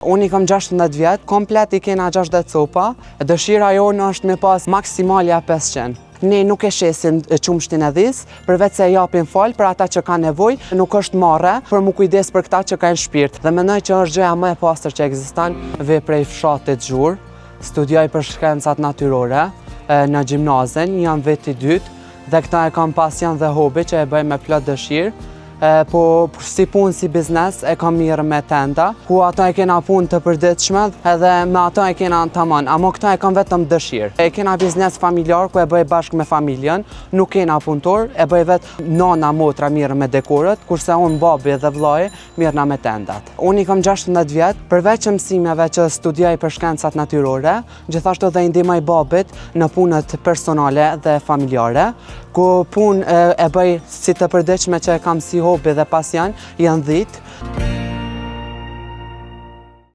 Unë i kam 16 vjetë, komplet i kena 60 copa, dëshira jonë është me pas maksimalja 500. Ne nuk e shesim qumshtin e dhis, përveç se japim fal për ata që kanë nevojë, nuk është marrë për mu kujdes për këta që kanë shpirt. Dhe mendoj që është gjëja më e pastër që ekziston prej fshatit Xhur. Studioj për shkencat natyrore në gjimnazin, jam veti i dytë dhe këta e kam pasion dhe hobi që e bëj me plot dëshirë. Po si punë, si biznes, e kam mirë me tenda, ku ata e kena punë të përditshme edhe me ata e kena tamam, amo këta e kam vetëm dëshirë. E kena biznes familjar, ku e bëj bashkë me familjen, nuk kena punëtor, e bëj vetë nana motra mirë me dekorët, kurse unë babi dhe vllai mirëna me tendat. Unë i kam 16 vjetë, përveç mësimeve që studioj për shkencat natyrore, gjithashtu dhe i ndihmoj babit në punët personale dhe familjare, ku punë e bëj si të përditshme që e kam si hobi dhe pasion, janë 10.